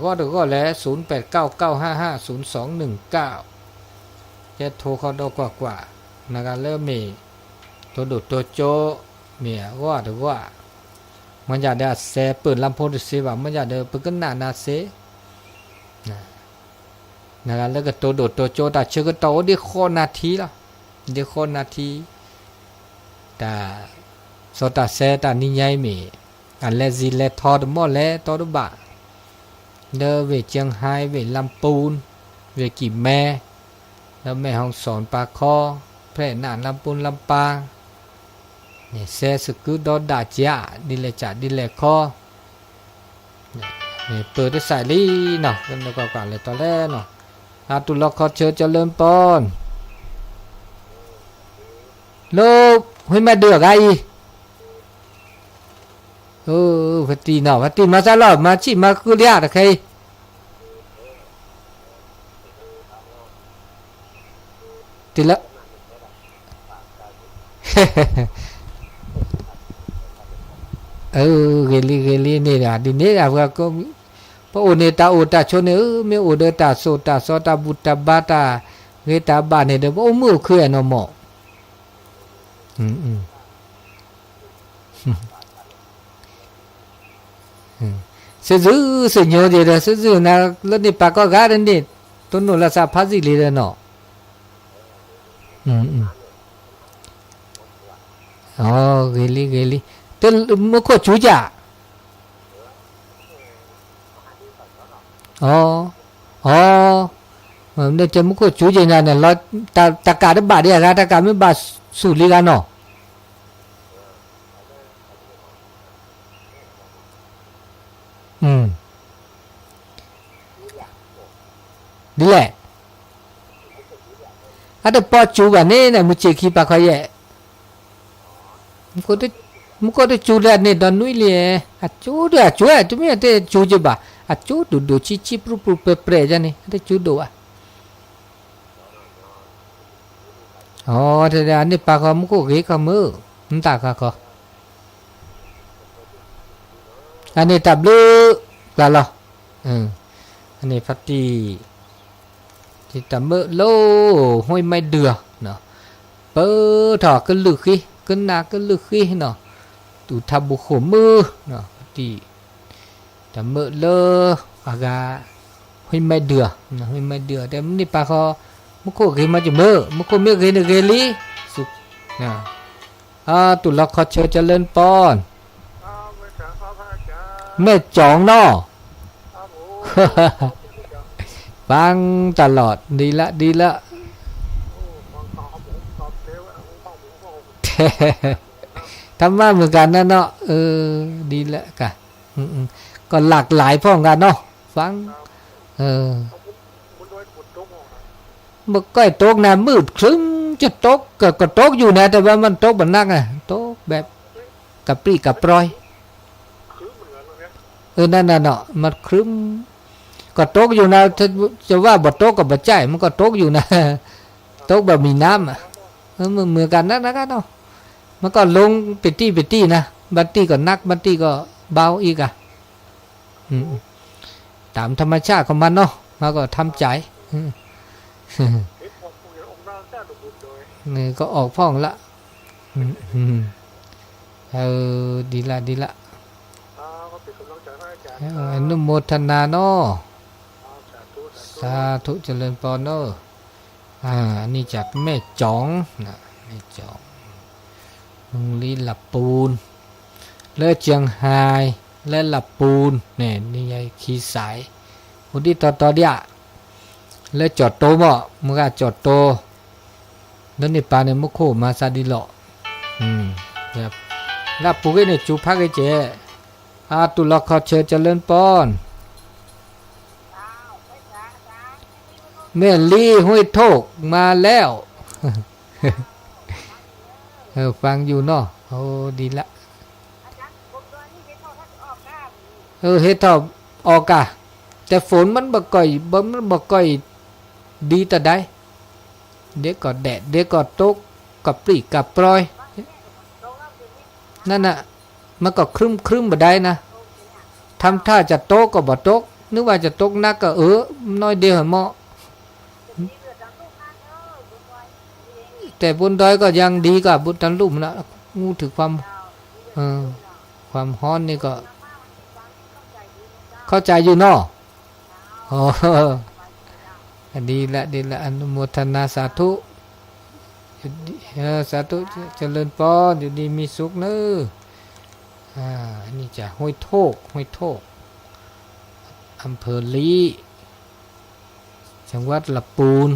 ก็แล้ว0899550219จะโทรเข้าดอกว่านะครับเริ่มมีตัวดุตัวโจเมียว่ามันอยากได้เซเปิดลำโพงดูสิว่ามันอยากได้เปิดกันนาเซนะครับแล้วก็ตัวดุตัวโจแต่เชื่อก็โตได้ข้อนาทีละได้ข้อนาทีแต่สตาเซแต่นี่ใหญ่มีอันเลจิเลทอดหมดแล้วทอดบะเดินไปเชียงไฮ้ไปลำปูนไปกี่แม่แล้วแม่ห้องสอนปากคอแพร่น่านลำปูนลำปางเนี่ยเซสกุดอดาจ่าดิเลจ่าดิเลคอเนี่ยเปิดได้สายลีเนาะกันแล้วก็เลยตอนแรกเนาะตุลคอเชิญเจริญปอนลูกให้มาเดือกไอ้พัตีเนาะพัตีมาซะหรอมาชิมาคุเรียตะใครติละเกลีนี่นะดิเนี่ยว่าก็พระโอเนตาโอตาชนเมโอเดตาโซตาตาบุตตาบาตาเวตาบาเนี่ยเด้อโอ้มือคือเนาะหมอซื้อเสียเดียวซื้อนะแล้วนี่ปากก็การนี่ต้นนู้นละซาพาซิลีเนาะอ๋อเกลีต้นมุขจูจ่าเนี่ยจะมุขจูจ่าเนี่ยเราตะการได้บาทเดียวตะการไม่บาทสุริกันเนาะดีแหละอันเดปอจูกันเนี่ยมุเจคีปากเขาแย่มุก็ได้จูเลยเนี่ยตอนนู้นเลยจูเดียจูจุไม่ได้จูจีบ้าจูดูชิปรูเปรย์จ้ะนี่ได้จูดูแต่เดี๋ยวนี้ปากเขามุก็เกี่ยเขามือมันตาเขาอันนี้ตับลูกละล่ะอันนี้พัตตีที่ตับมือโลห้อยไม่เดือเนาะเปิดถอดกันลึกขี้กันหนักกันลึกขี้เนาะตูทับบุขมือเนาะที่ตับมือเลอากาห้อยไม่เดือเนาะห้อยไม่เดือแต่มันนี่ปากเขามุกขี้มาจุ่มมือมุกขี้ขี้เนเกลีสุกนะตุลคอเชอเจริญปอนแม่จ่องเนาะฟังตลอดดีละทำมาเหมือนกันนะเนาะดีละกะก็หลากหลายพ่อกันเนาะฟังเมื่อก้อยตกนะมืดครึ้มจะตกก็ตกอยู่นะแต่ว่ามันตกแบบนักอ่ะตกแบบกับปรีกับปลอยนั่นน่ะเนาะมันครึ้มก็ตกอยู่นะจะว่าบ่ตกก็บ่ใจมันก็ตกอยู่นะตกแบบมีน้ำอ่ะเหมือนกันนะเนาะมันก็ลงไปตี้นะบัตตี้ก็นักบัตตี้ก็เบาอีกอ่ะตามธรรมชาติของมันเนาะมันก็ทำใจนี่ก็ออกพ่องละดีละอนุโมทนาเนาะสาธุเจริญพรเนาะอันนี้จากแม่จ๋องนะแม่จ๋องลีหลับปูนเลือเจียงไฮและหลับปูนเนี่ยนี่ไงขี้สายวันที่ต่อเดียเลือจอดโตบ่มึงก็จอดโตนั่นนี่ปาเนี่ยมุขโคมาซาดิหล่อครับหลับปูก็เนี่ยจูพักไอเจตุลคอเชิญเจริญปอนแม่ลี่ห้วยโทกมาแล้ว ฟังอยู่เนาะโอ้ดีละเฮ็ดเท่าออกอะแต่ฝนมันบ่ก่อยมันบ่ก่อยดีแต่ใดเดี๋ยวก็แดดเดี๋ยวก็ตกกับปลีกกับปลอยนั่นน่ะมันก็ครึ้มบ่ได้นะทำท่าจะตกก็บ่ตกนึกว่าจะตกนักก็น้อยเดียวเหมาะแต่บนดอยก็ยังดีกว่าบนทันลุ่มนะงูถึงความฮ้อนนี่ก็เข้าใจอยู่เนาะอ๋อดีละอนุโมทนาสาธุสาธุเจริญพรอยู่ดีมีสุขเนอะอันนี้จะห้วยโทกอำเภอลีจังหวัดลำพูน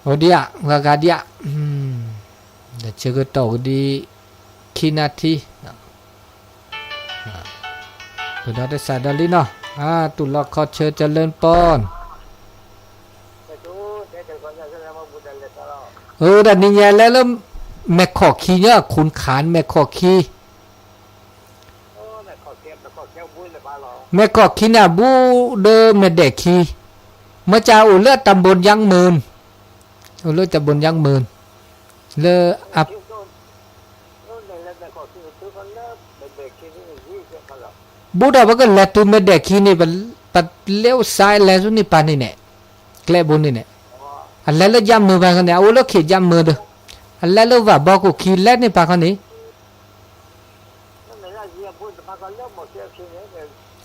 โอเดียกาเดียเดี๋ยวเชื่อต่อดีคินาทีsudah ada sadar lino tu lah kau jalin pon dan ni nyala lah mek kok kinya kun khan mek kok ki mek kok ki na bu de medek ki มาจากอุเลตำบลยังเมินอุเลตำบลยังเมินเลอับบูดาบักเลตุเมเดคีนี่ปัดเลี้ยวซ้ายแล้วสุนี่ปานี่เนี่ยแกลบนนี่เนี่ยอันแล้วยำมือไปกันเนี่ยอุเลขียำมือเด้ออันแล้วว่าบอกกูขีแล้วนี่ปากันนี่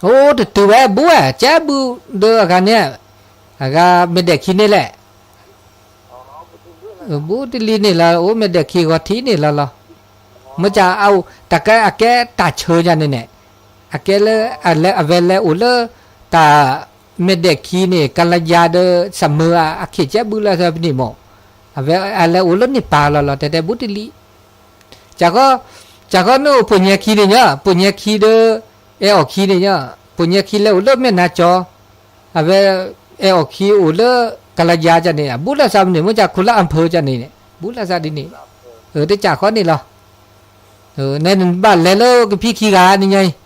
โอ้แต่ตัวบัวเจ้าบูเด้อกันเนี่ยก็เมเดคีนี่แหละบูติลีนี่ละโอ้เมเดคีก็ทีนี่ละมาจะเอาตะแกตาเชยจันนี่เนี่ยakele ale avele ule ta medeki ni kalaya de samua akije bula sa ni mo ave ale ule ni pa la tete butili jago no punya ki ni nya punya ki de o ki ni nya punya ki le ule me na cho ave o ki ule kalaya ja ni bula sa ni mo ja khula ampho ja ni bula sa di ni te ja kho ni lo nên ba le lo cái phi ki ga ni nhai